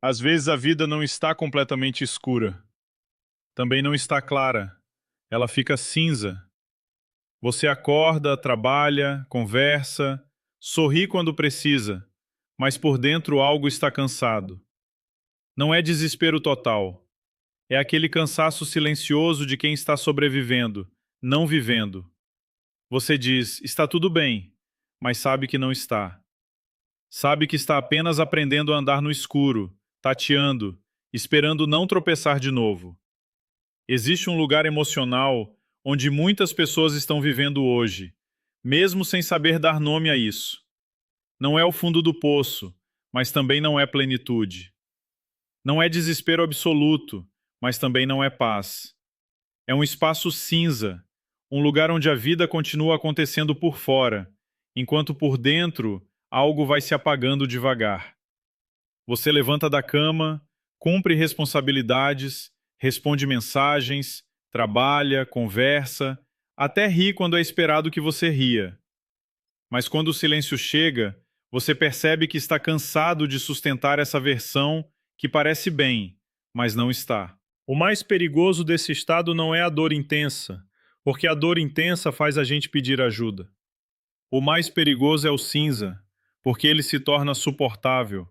Às vezes a vida não está completamente escura. Também não está clara. Ela fica cinza. Você acorda, trabalha, conversa, sorri quando precisa, mas por dentro algo está cansado. Não é desespero total. É aquele cansaço silencioso de quem está sobrevivendo, não vivendo. Você diz, está tudo bem, mas sabe que não está. Sabe que está apenas aprendendo a andar no escuro, tateando, esperando não tropeçar de novo. Existe um lugar emocional onde muitas pessoas estão vivendo hoje, mesmo sem saber dar nome a isso. Não é o fundo do poço, mas também não é plenitude. Não é desespero absoluto, mas também não é paz. É um espaço cinza, um lugar onde a vida continua acontecendo por fora, enquanto por dentro algo vai se apagando devagar. Você levanta da cama, cumpre responsabilidades, responde mensagens, trabalha, conversa, até ri quando é esperado que você ria. Mas quando o silêncio chega, você percebe que está cansado de sustentar essa versão que parece bem, mas não está. O mais perigoso desse estado não é a dor intensa, porque a dor intensa faz a gente pedir ajuda. O mais perigoso é o cinza, porque ele se torna suportável.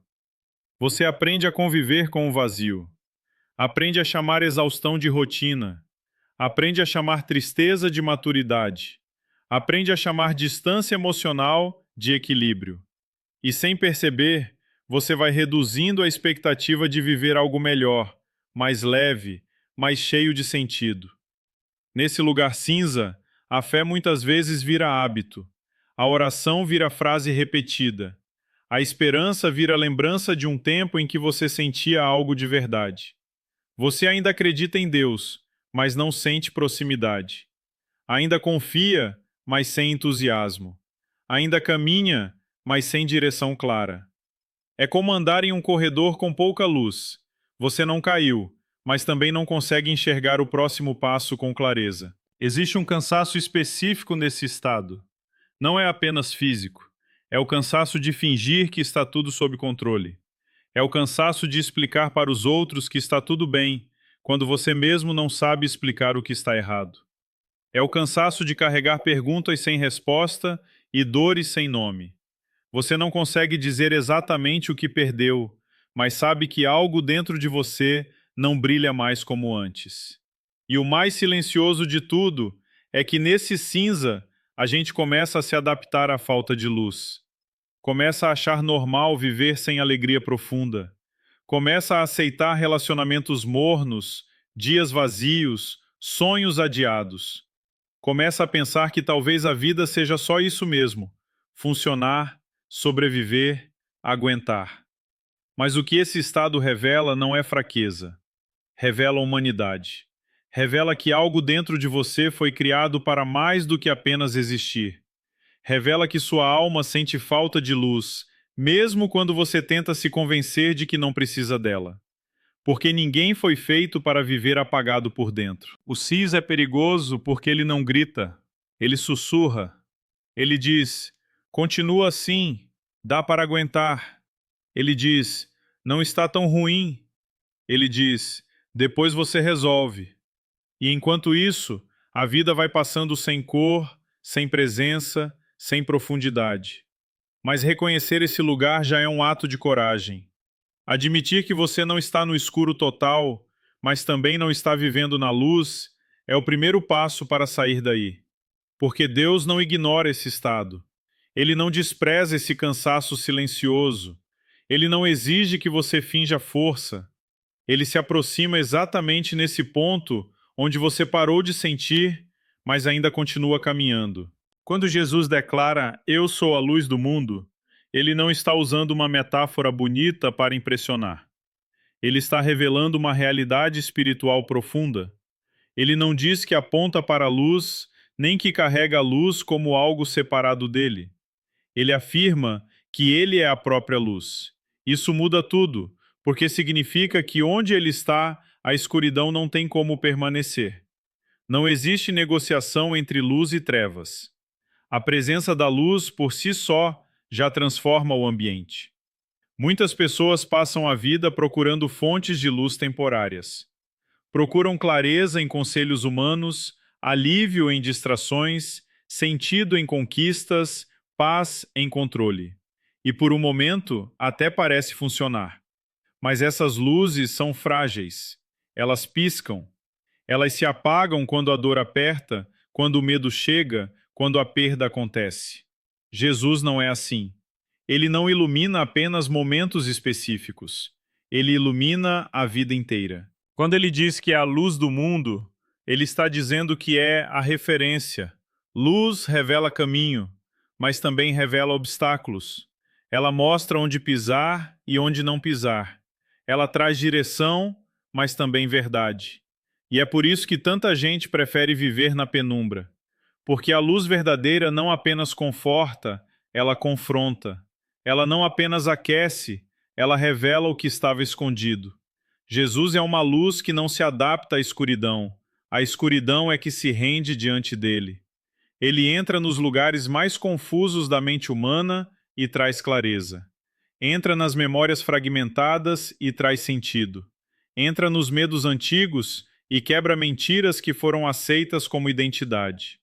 Você aprende a conviver com o vazio. Aprende a chamar exaustão de rotina. Aprende a chamar tristeza de maturidade. Aprende a chamar distância emocional de equilíbrio. E sem perceber, você vai reduzindo a expectativa de viver algo melhor, mais leve, mais cheio de sentido. Nesse lugar cinza, a fé muitas vezes vira hábito. A oração vira frase repetida. A esperança vira lembrança de um tempo em que você sentia algo de verdade. Você ainda acredita em Deus, mas não sente proximidade. Ainda confia, mas sem entusiasmo. Ainda caminha, mas sem direção clara. É como andar em um corredor com pouca luz. Você não caiu, mas também não consegue enxergar o próximo passo com clareza. Existe um cansaço específico nesse estado. Não é apenas físico. É o cansaço de fingir que está tudo sob controle. É o cansaço de explicar para os outros que está tudo bem, quando você mesmo não sabe explicar o que está errado. É o cansaço de carregar perguntas sem resposta e dores sem nome. Você não consegue dizer exatamente o que perdeu, mas sabe que algo dentro de você não brilha mais como antes. E o mais silencioso de tudo é que nesse cinza a gente começa a se adaptar à falta de luz. Começa a achar normal viver sem alegria profunda. Começa a aceitar relacionamentos mornos, dias vazios, sonhos adiados. Começa a pensar que talvez a vida seja só isso mesmo: funcionar, sobreviver, aguentar. Mas o que esse estado revela não é fraqueza, revela humanidade. Revela que algo dentro de você foi criado para mais do que apenas existir. Revela que sua alma sente falta de luz, mesmo quando você tenta se convencer de que não precisa dela. Porque ninguém foi feito para viver apagado por dentro. O cis é perigoso porque ele não grita, ele sussurra. Ele diz: continua assim, dá para aguentar. Ele diz: não está tão ruim. Ele diz: depois você resolve. E enquanto isso, a vida vai passando sem cor, sem presença, sem profundidade. Mas reconhecer esse lugar já é um ato de coragem. Admitir que você não está no escuro total, mas também não está vivendo na luz, é o primeiro passo para sair daí. Porque Deus não ignora esse estado. Ele não despreza esse cansaço silencioso. Ele não exige que você finja força. Ele se aproxima exatamente nesse ponto onde você parou de sentir, mas ainda continua caminhando. Quando Jesus declara, "Eu sou a luz do mundo", ele não está usando uma metáfora bonita para impressionar. Ele está revelando uma realidade espiritual profunda. Ele não diz que aponta para a luz, nem que carrega a luz como algo separado dele. Ele afirma que ele é a própria luz. Isso muda tudo, porque significa que onde ele está, a escuridão não tem como permanecer. Não existe negociação entre luz e trevas. A presença da luz, por si só, já transforma o ambiente. Muitas pessoas passam a vida procurando fontes de luz temporárias. Procuram clareza em conselhos humanos, alívio em distrações, sentido em conquistas, paz em controle. E por um momento até parece funcionar. Mas essas luzes são frágeis. Elas piscam. Elas se apagam quando a dor aperta, quando o medo chega, quando a perda acontece. Jesus não é assim. Ele não ilumina apenas momentos específicos. Ele ilumina a vida inteira. Quando ele diz que é a luz do mundo, ele está dizendo que é a referência. Luz revela caminho, mas também revela obstáculos. Ela mostra onde pisar e onde não pisar. Ela traz direção, mas também verdade. E é por isso que tanta gente prefere viver na penumbra. Porque a luz verdadeira não apenas conforta, ela confronta. Ela não apenas aquece, ela revela o que estava escondido. Jesus é uma luz que não se adapta à escuridão. A escuridão é que se rende diante dele. Ele entra nos lugares mais confusos da mente humana e traz clareza. Entra nas memórias fragmentadas e traz sentido. Entra nos medos antigos e quebra mentiras que foram aceitas como identidade.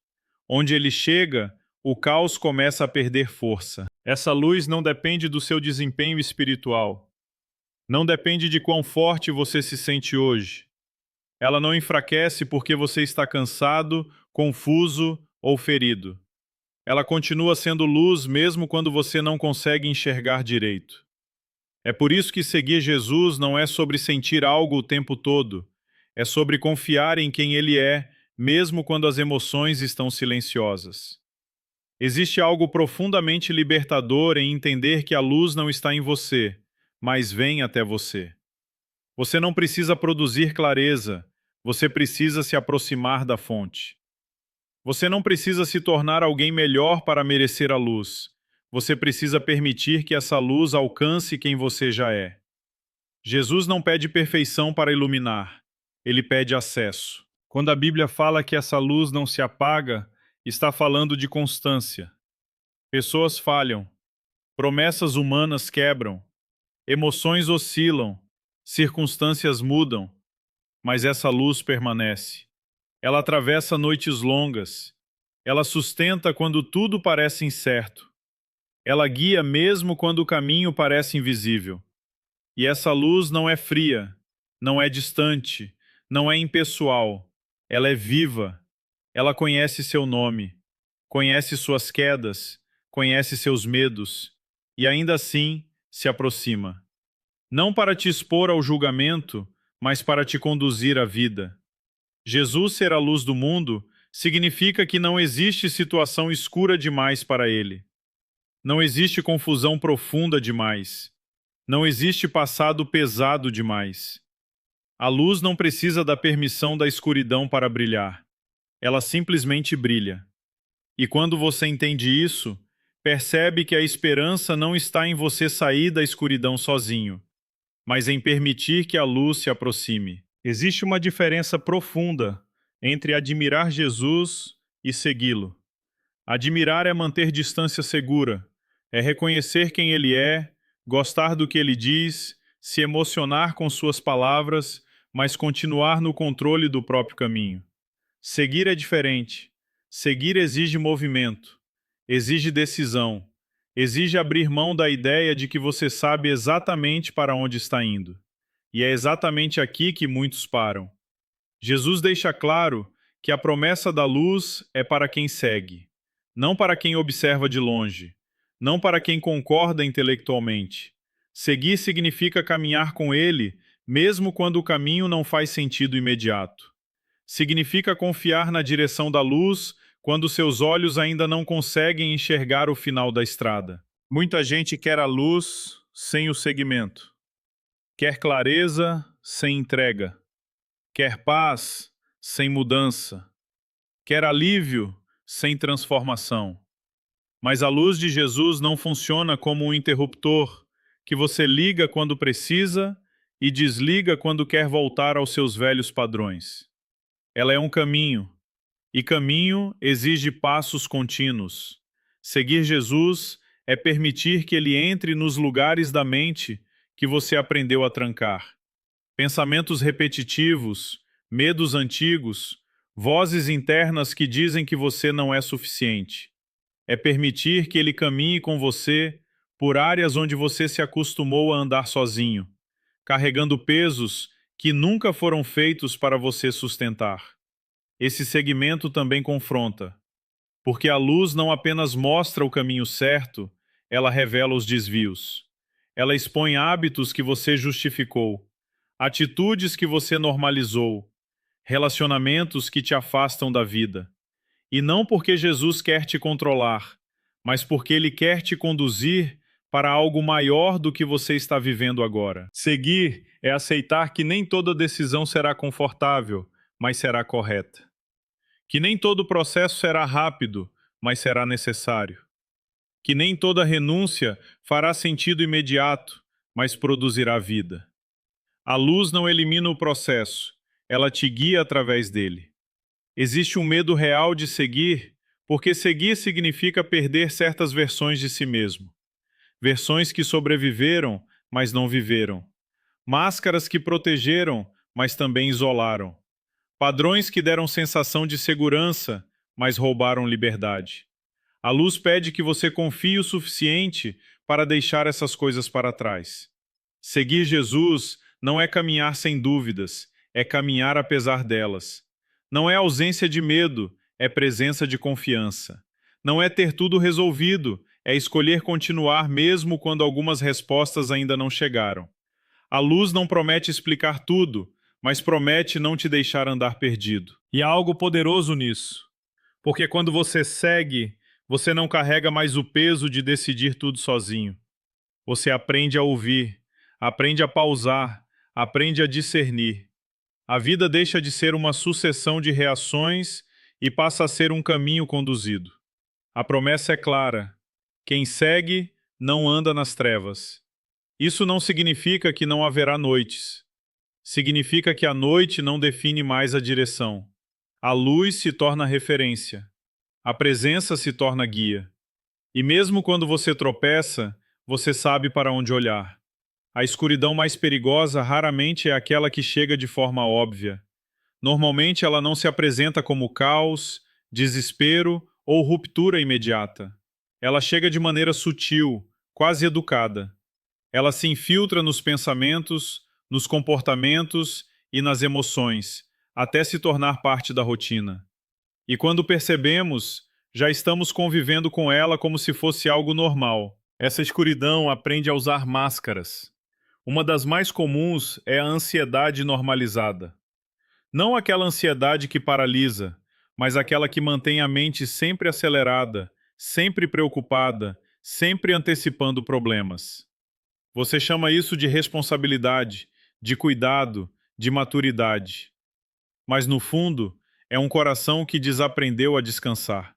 Onde ele chega, o caos começa a perder força. Essa luz não depende do seu desempenho espiritual. Não depende de quão forte você se sente hoje. Ela não enfraquece porque você está cansado, confuso ou ferido. Ela continua sendo luz mesmo quando você não consegue enxergar direito. É por isso que seguir Jesus não é sobre sentir algo o tempo todo. É sobre confiar em quem Ele é, mesmo quando as emoções estão silenciosas. Existe algo profundamente libertador em entender que a luz não está em você, mas vem até você. Você não precisa produzir clareza, você precisa se aproximar da fonte. Você não precisa se tornar alguém melhor para merecer a luz. Você precisa permitir que essa luz alcance quem você já é. Jesus não pede perfeição para iluminar, ele pede acesso. Quando a Bíblia fala que essa luz não se apaga, está falando de constância. Pessoas falham, promessas humanas quebram, emoções oscilam, circunstâncias mudam, mas essa luz permanece. Ela atravessa noites longas. Ela sustenta quando tudo parece incerto. Ela guia mesmo quando o caminho parece invisível. E essa luz não é fria, não é distante, não é impessoal. Ela é viva. Ela conhece seu nome, conhece suas quedas, conhece seus medos, e ainda assim se aproxima. Não para te expor ao julgamento, mas para te conduzir à vida. Jesus ser a luz do mundo significa que não existe situação escura demais para ele. Não existe confusão profunda demais. Não existe passado pesado demais. A luz não precisa da permissão da escuridão para brilhar. Ela simplesmente brilha. E quando você entende isso, percebe que a esperança não está em você sair da escuridão sozinho, mas em permitir que a luz se aproxime. Existe uma diferença profunda entre admirar Jesus e segui-lo. Admirar é manter distância segura, é reconhecer quem ele é, gostar do que ele diz, se emocionar com suas palavras, mas continuar no controle do próprio caminho. Seguir é diferente. Seguir exige movimento, exige decisão, exige abrir mão da ideia de que você sabe exatamente para onde está indo. E é exatamente aqui que muitos param. Jesus deixa claro que a promessa da luz é para quem segue, não para quem observa de longe, não para quem concorda intelectualmente. Seguir significa caminhar com ele, mesmo quando o caminho não faz sentido imediato. Significa confiar na direção da luz quando seus olhos ainda não conseguem enxergar o final da estrada. Muita gente quer a luz sem o seguimento. Quer clareza sem entrega. Quer paz sem mudança. Quer alívio sem transformação. Mas a luz de Jesus não funciona como um interruptor que você liga quando precisa e desliga quando quer voltar aos seus velhos padrões. Ela é um caminho, e caminho exige passos contínuos. Seguir Jesus é permitir que ele entre nos lugares da mente que você aprendeu a trancar. Pensamentos repetitivos, medos antigos, vozes internas que dizem que você não é suficiente. É permitir que ele caminhe com você por áreas onde você se acostumou a andar sozinho, carregando pesos que nunca foram feitos para você sustentar. Esse segmento também confronta, porque a luz não apenas mostra o caminho certo, ela revela os desvios. Ela expõe hábitos que você justificou, atitudes que você normalizou, relacionamentos que te afastam da vida. E não porque Jesus quer te controlar, mas porque Ele quer te conduzir para algo maior do que você está vivendo agora. Seguir é aceitar que nem toda decisão será confortável, mas será correta. Que nem todo processo será rápido, mas será necessário. Que nem toda renúncia fará sentido imediato, mas produzirá vida. A luz não elimina o processo, ela te guia através dele. Existe um medo real de seguir, porque seguir significa perder certas versões de si mesmo. Versões que sobreviveram, mas não viveram. Máscaras que protegeram, mas também isolaram. Padrões que deram sensação de segurança, mas roubaram liberdade. A luz pede que você confie o suficiente para deixar essas coisas para trás. Seguir Jesus não é caminhar sem dúvidas, é caminhar apesar delas. Não é ausência de medo, é presença de confiança. Não é ter tudo resolvido, é escolher continuar mesmo quando algumas respostas ainda não chegaram. A luz não promete explicar tudo, mas promete não te deixar andar perdido. E há algo poderoso nisso, porque quando você segue, você não carrega mais o peso de decidir tudo sozinho. Você aprende a ouvir, aprende a pausar, aprende a discernir. A vida deixa de ser uma sucessão de reações e passa a ser um caminho conduzido. A promessa é clara: quem segue não anda nas trevas. Isso não significa que não haverá noites. Significa que a noite não define mais a direção. A luz se torna referência. A presença se torna guia. E mesmo quando você tropeça, você sabe para onde olhar. A escuridão mais perigosa raramente é aquela que chega de forma óbvia. Normalmente ela não se apresenta como caos, desespero ou ruptura imediata. Ela chega de maneira sutil, quase educada. Ela se infiltra nos pensamentos, nos comportamentos e nas emoções, até se tornar parte da rotina. E quando percebemos, já estamos convivendo com ela como se fosse algo normal. Essa escuridão aprende a usar máscaras. Uma das mais comuns é a ansiedade normalizada. Não aquela ansiedade que paralisa, mas aquela que mantém a mente sempre acelerada, sempre preocupada, sempre antecipando problemas. Você chama isso de responsabilidade, de cuidado, de maturidade. Mas no fundo, é um coração que desaprendeu a descansar.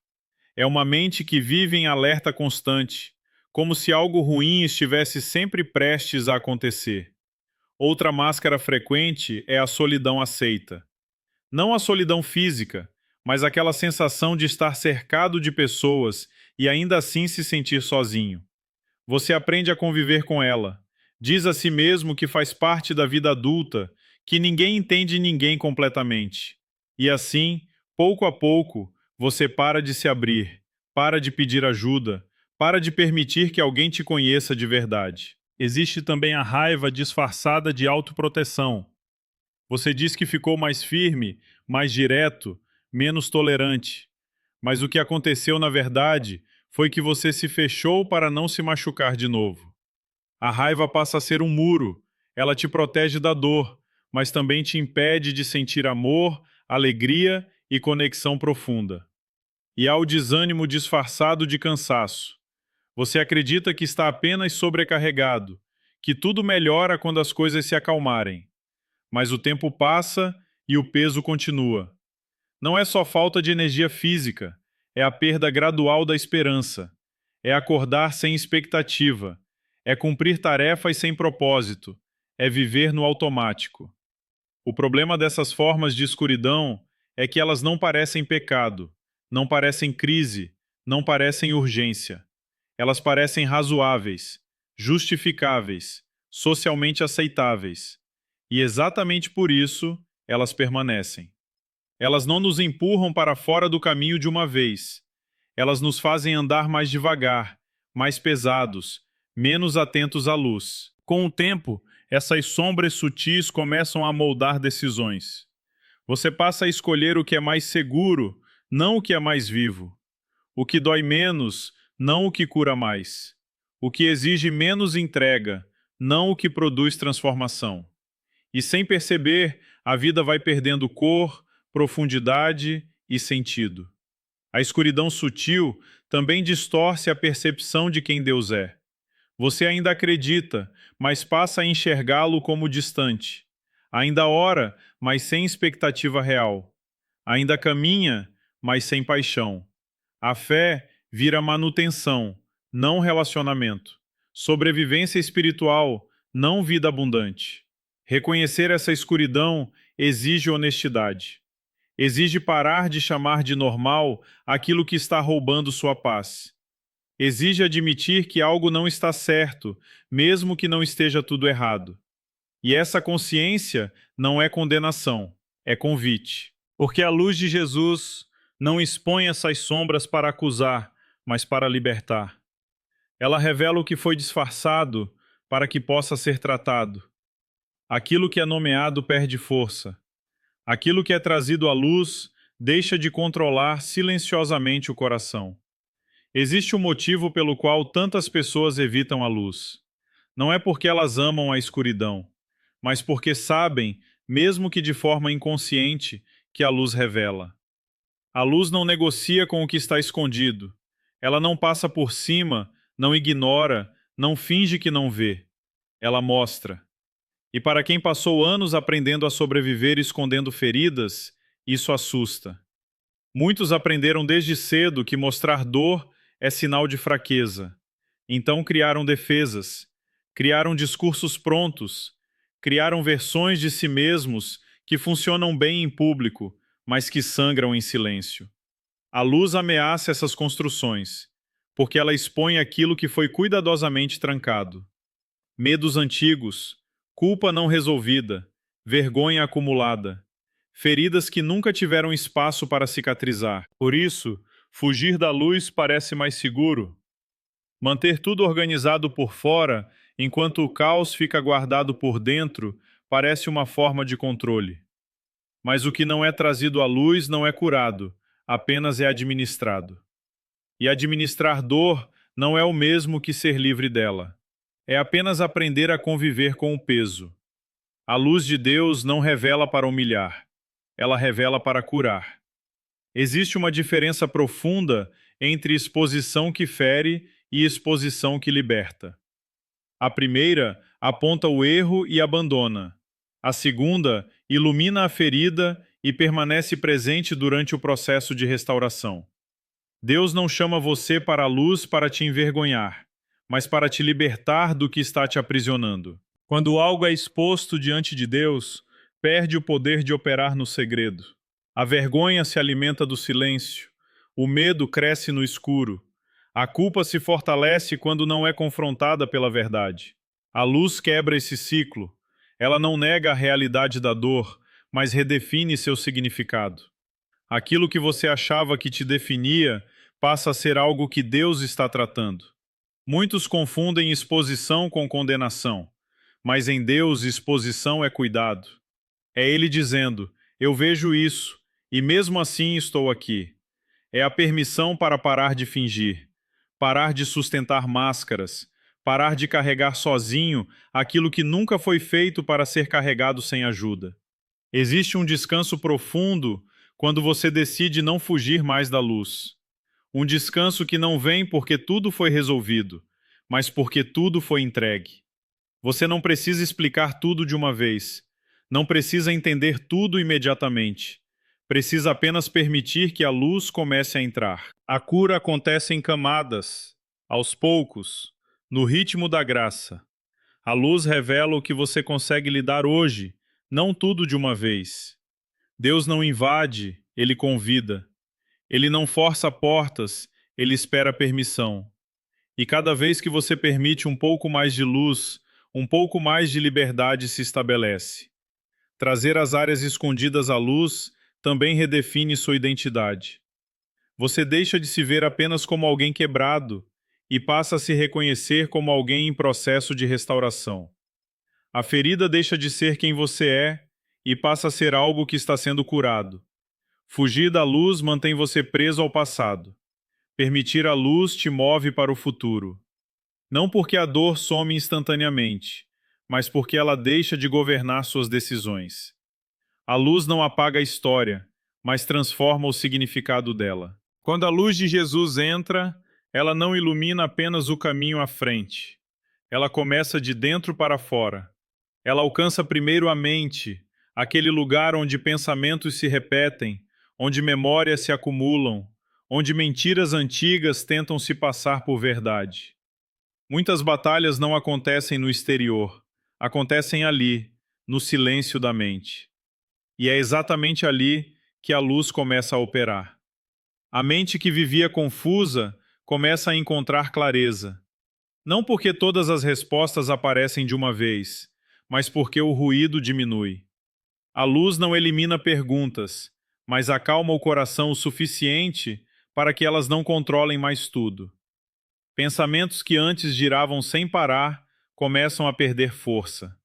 É uma mente que vive em alerta constante, como se algo ruim estivesse sempre prestes a acontecer. Outra máscara frequente é a solidão aceita. Não a solidão física, mas aquela sensação de estar cercado de pessoas e ainda assim se sentir sozinho. Você aprende a conviver com ela. Diz a si mesmo que faz parte da vida adulta, que ninguém entende ninguém completamente. E assim, pouco a pouco, você para de se abrir, para de pedir ajuda, para de permitir que alguém te conheça de verdade. Existe também a raiva disfarçada de autoproteção. Você diz que ficou mais firme, mais direto, menos tolerante. Mas o que aconteceu na verdade foi que você se fechou para não se machucar de novo. A raiva passa a ser um muro. Ela te protege da dor, mas também te impede de sentir amor, alegria e conexão profunda. E há o desânimo disfarçado de cansaço. Você acredita que está apenas sobrecarregado, que tudo melhora quando as coisas se acalmarem. Mas o tempo passa e o peso continua. Não é só falta de energia física, é a perda gradual da esperança. É acordar sem expectativa. É cumprir tarefas sem propósito. É viver no automático. O problema dessas formas de escuridão é que elas não parecem pecado, não parecem crise, não parecem urgência. Elas parecem razoáveis, justificáveis, socialmente aceitáveis. E exatamente por isso, elas permanecem. Elas não nos empurram para fora do caminho de uma vez. Elas nos fazem andar mais devagar, mais pesados, menos atentos à luz. Com o tempo, essas sombras sutis começam a moldar decisões. Você passa a escolher o que é mais seguro, não o que é mais vivo. O que dói menos, não o que cura mais. O que exige menos entrega, não o que produz transformação. E sem perceber, a vida vai perdendo cor, profundidade e sentido. A escuridão sutil também distorce a percepção de quem Deus é. Você ainda acredita, mas passa a enxergá-lo como distante. Ainda ora, mas sem expectativa real. Ainda caminha, mas sem paixão. A fé vira manutenção, não relacionamento. Sobrevivência espiritual, não vida abundante. Reconhecer essa escuridão exige honestidade. Exige parar de chamar de normal aquilo que está roubando sua paz. Exige admitir que algo não está certo, mesmo que não esteja tudo errado. E essa consciência não é condenação, é convite. Porque a luz de Jesus não expõe essas sombras para acusar, mas para libertar. Ela revela o que foi disfarçado para que possa ser tratado. Aquilo que é nomeado perde força. Aquilo que é trazido à luz deixa de controlar silenciosamente o coração. Existe um motivo pelo qual tantas pessoas evitam a luz. Não é porque elas amam a escuridão, mas porque sabem, mesmo que de forma inconsciente, que a luz revela. A luz não negocia com o que está escondido. Ela não passa por cima, não ignora, não finge que não vê. Ela mostra. E para quem passou anos aprendendo a sobreviver escondendo feridas, isso assusta. Muitos aprenderam desde cedo que mostrar dor é sinal de fraqueza. Então criaram defesas, criaram discursos prontos, criaram versões de si mesmos que funcionam bem em público, mas que sangram em silêncio. A luz ameaça essas construções, porque ela expõe aquilo que foi cuidadosamente trancado. Medos antigos, culpa não resolvida, vergonha acumulada, feridas que nunca tiveram espaço para cicatrizar. Por isso, fugir da luz parece mais seguro. Manter tudo organizado por fora, enquanto o caos fica guardado por dentro, parece uma forma de controle. Mas o que não é trazido à luz não é curado, apenas é administrado. E administrar dor não é o mesmo que ser livre dela. É apenas aprender a conviver com o peso. A luz de Deus não revela para humilhar, ela revela para curar. Existe uma diferença profunda entre exposição que fere e exposição que liberta. A primeira aponta o erro e abandona. A segunda ilumina a ferida e permanece presente durante o processo de restauração. Deus não chama você para a luz para te envergonhar, mas para te libertar do que está te aprisionando. Quando algo é exposto diante de Deus, perde o poder de operar no segredo. A vergonha se alimenta do silêncio, o medo cresce no escuro, a culpa se fortalece quando não é confrontada pela verdade. A luz quebra esse ciclo. Ela não nega a realidade da dor, mas redefine seu significado. Aquilo que você achava que te definia passa a ser algo que Deus está tratando. Muitos confundem exposição com condenação, mas em Deus exposição é cuidado. É Ele dizendo: eu vejo isso, e mesmo assim estou aqui. É a permissão para parar de fingir, parar de sustentar máscaras, parar de carregar sozinho aquilo que nunca foi feito para ser carregado sem ajuda. Existe um descanso profundo quando você decide não fugir mais da luz. Um descanso que não vem porque tudo foi resolvido, mas porque tudo foi entregue. Você não precisa explicar tudo de uma vez. Não precisa entender tudo imediatamente. Precisa apenas permitir que a luz comece a entrar. A cura acontece em camadas, aos poucos, no ritmo da graça. A luz revela o que você consegue lidar hoje, não tudo de uma vez. Deus não invade, Ele convida. Ele não força portas, Ele espera permissão. E cada vez que você permite um pouco mais de luz, um pouco mais de liberdade se estabelece. Trazer as áreas escondidas à luz também redefine sua identidade. Você deixa de se ver apenas como alguém quebrado e passa a se reconhecer como alguém em processo de restauração. A ferida deixa de ser quem você é e passa a ser algo que está sendo curado. Fugir da luz mantém você preso ao passado. Permitir a luz te move para o futuro. Não porque a dor some instantaneamente, mas porque ela deixa de governar suas decisões. A luz não apaga a história, mas transforma o significado dela. Quando a luz de Jesus entra, ela não ilumina apenas o caminho à frente. Ela começa de dentro para fora. Ela alcança primeiro a mente, aquele lugar onde pensamentos se repetem, onde memórias se acumulam, onde mentiras antigas tentam se passar por verdade. Muitas batalhas não acontecem no exterior, acontecem ali, no silêncio da mente. E é exatamente ali que a luz começa a operar. A mente que vivia confusa começa a encontrar clareza. Não porque todas as respostas aparecem de uma vez, mas porque o ruído diminui. A luz não elimina perguntas, mas acalma o coração o suficiente para que elas não controlem mais tudo. Pensamentos que antes giravam sem parar começam a perder força.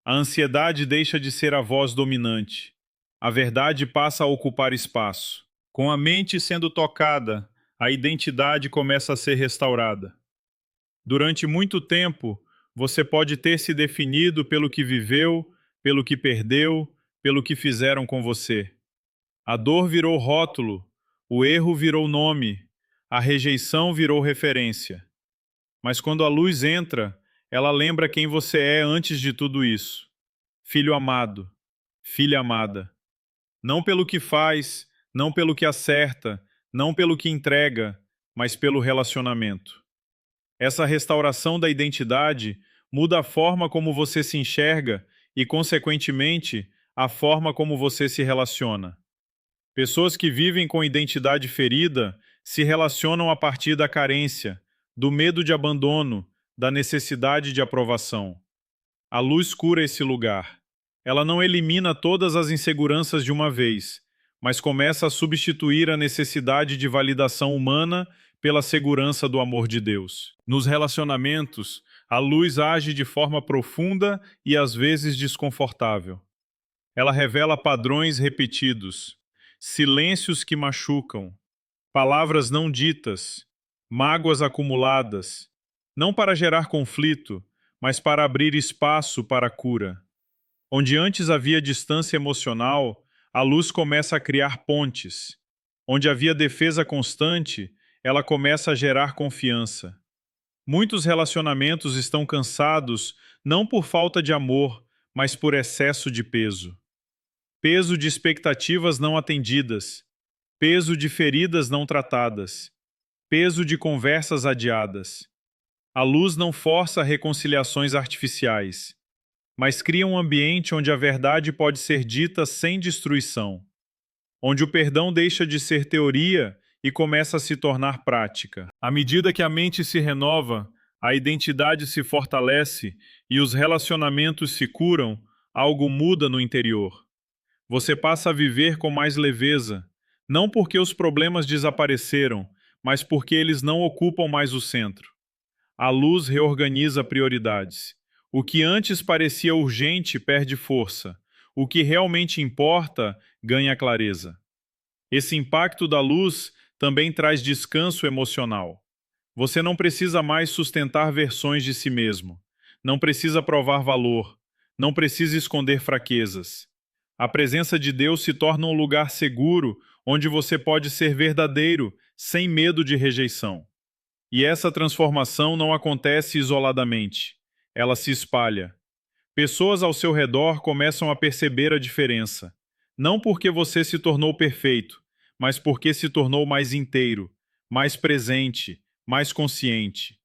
A ansiedade deixa de ser a voz dominante. A verdade passa a ocupar espaço. Com a mente sendo tocada, a identidade começa a ser restaurada. Durante muito tempo, você pode ter se definido pelo que viveu, pelo que perdeu, pelo que fizeram com você. A dor virou rótulo, o erro virou nome, a rejeição virou referência. Mas quando a luz entra, ela lembra quem você é antes de tudo isso. Filho amado, filha amada. Não pelo que faz, não pelo que acerta, não pelo que entrega, mas pelo relacionamento. Essa restauração da identidade muda a forma como você se enxerga e, consequentemente, a forma como você se relaciona. Pessoas que vivem com identidade ferida se relacionam a partir da carência, do medo de abandono, da necessidade de aprovação. A luz cura esse lugar. Ela não elimina todas as inseguranças de uma vez, mas começa a substituir a necessidade de validação humana pela segurança do amor de Deus. Nos relacionamentos, a luz age de forma profunda e às vezes desconfortável. Ela revela padrões repetidos, silêncios que machucam, palavras não ditas, mágoas acumuladas, não para gerar conflito, mas para abrir espaço para a cura. Onde antes havia distância emocional, a luz começa a criar pontes. Onde havia defesa constante, ela começa a gerar confiança. Muitos relacionamentos estão cansados não por falta de amor, mas por excesso de peso. Peso de expectativas não atendidas, peso de feridas não tratadas, peso de conversas adiadas. A luz não força reconciliações artificiais, mas cria um ambiente onde a verdade pode ser dita sem destruição, onde o perdão deixa de ser teoria e começa a se tornar prática. À medida que a mente se renova, a identidade se fortalece e os relacionamentos se curam, algo muda no interior. Você passa a viver com mais leveza, não porque os problemas desapareceram, mas porque eles não ocupam mais o centro. A luz reorganiza prioridades. O que antes parecia urgente perde força. O que realmente importa ganha clareza. Esse impacto da luz também traz descanso emocional. Você não precisa mais sustentar versões de si mesmo. Não precisa provar valor. Não precisa esconder fraquezas. A presença de Deus se torna um lugar seguro onde você pode ser verdadeiro, sem medo de rejeição. E essa transformação não acontece isoladamente. Ela se espalha. Pessoas ao seu redor começam a perceber a diferença. Não porque você se tornou perfeito, mas porque se tornou mais inteiro, mais presente, mais consciente.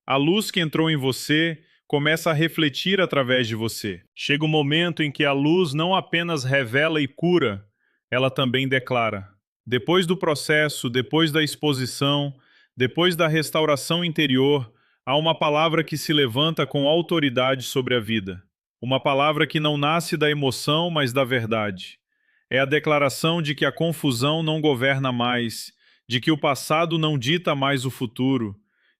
A luz que entrou em você começa a refletir através de você. Chega o momento em que a luz não apenas revela e cura, ela também declara. Depois do processo, depois da exposição, Depois da restauração interior, há uma palavra que se levanta com autoridade sobre a vida. Uma palavra que não nasce da emoção, mas da verdade. É a declaração de que a confusão não governa mais, de que o passado não dita mais o futuro,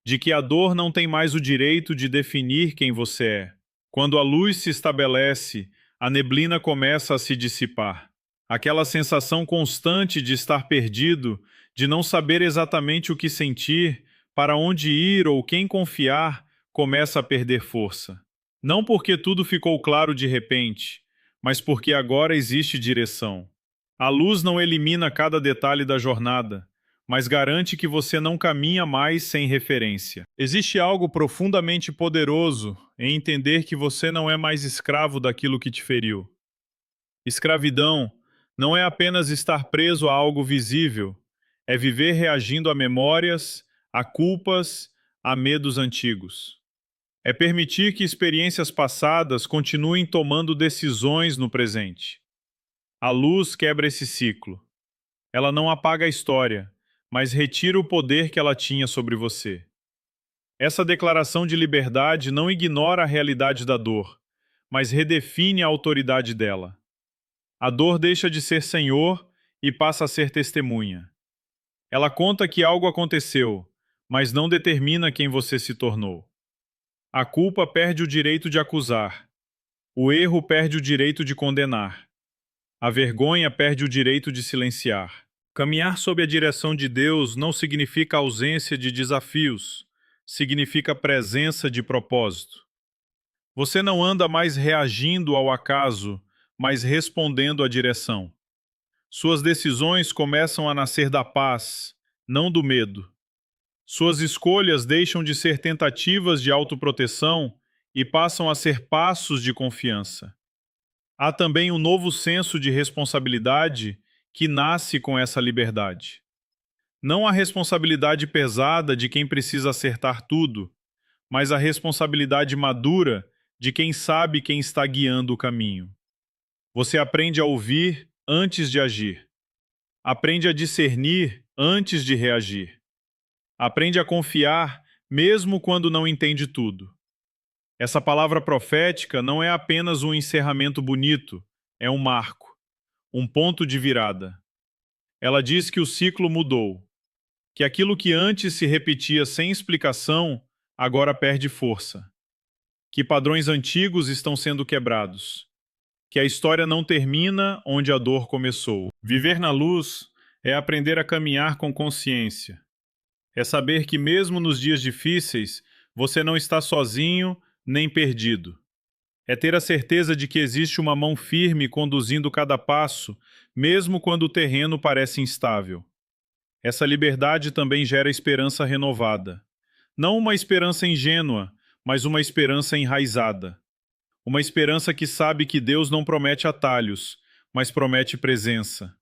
de que a dor não tem mais o direito de definir quem você é. Quando a luz se estabelece, a neblina começa a se dissipar. Aquela sensação constante de estar perdido, de não saber exatamente o que sentir, para onde ir ou quem confiar, começa a perder força. Não porque tudo ficou claro de repente, mas porque agora existe direção. A luz não elimina cada detalhe da jornada, mas garante que você não caminha mais sem referência. Existe algo profundamente poderoso em entender que você não é mais escravo daquilo que te feriu. Escravidão não é apenas estar preso a algo visível, é viver reagindo a memórias, a culpas, a medos antigos. É permitir que experiências passadas continuem tomando decisões no presente. A luz quebra esse ciclo. Ela não apaga a história, mas retira o poder que ela tinha sobre você. Essa declaração de liberdade não ignora a realidade da dor, mas redefine a autoridade dela. A dor deixa de ser senhor e passa a ser testemunha. Ela conta que algo aconteceu, mas não determina quem você se tornou. A culpa perde o direito de acusar. O erro perde o direito de condenar. A vergonha perde o direito de silenciar. Caminhar sob a direção de Deus não significa ausência de desafios, significa presença de propósito. Você não anda mais reagindo ao acaso, mas respondendo à direção. Suas decisões começam a nascer da paz, não do medo. Suas escolhas deixam de ser tentativas de autoproteção e passam a ser passos de confiança. Há também um novo senso de responsabilidade que nasce com essa liberdade. Não a responsabilidade pesada de quem precisa acertar tudo, mas a responsabilidade madura de quem sabe quem está guiando o caminho. Você aprende a ouvir antes de agir. Aprende a discernir antes de reagir. Aprende a confiar mesmo quando não entende tudo. Essa palavra profética não é apenas um encerramento bonito, é um marco, um ponto de virada. Ela diz que o ciclo mudou, que aquilo que antes se repetia sem explicação, agora perde força, que padrões antigos estão sendo quebrados, que a história não termina onde a dor começou. Viver na luz é aprender a caminhar com consciência. É saber que mesmo nos dias difíceis, você não está sozinho nem perdido. É ter a certeza de que existe uma mão firme conduzindo cada passo, mesmo quando o terreno parece instável. Essa liberdade também gera esperança renovada. Não uma esperança ingênua, mas uma esperança enraizada. Uma esperança que sabe que Deus não promete atalhos, mas promete presença.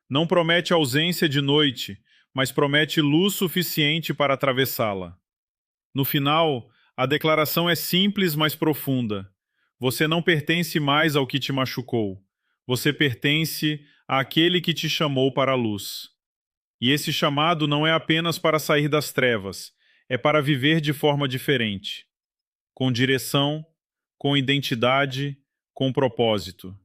Não promete ausência de noite, mas promete luz suficiente para atravessá-la. No final, a declaração é simples, mas profunda. Você não pertence mais ao que te machucou. Você pertence àquele que te chamou para a luz. E esse chamado não é apenas para sair das trevas, é para viver de forma diferente, com direção, com identidade, com propósito.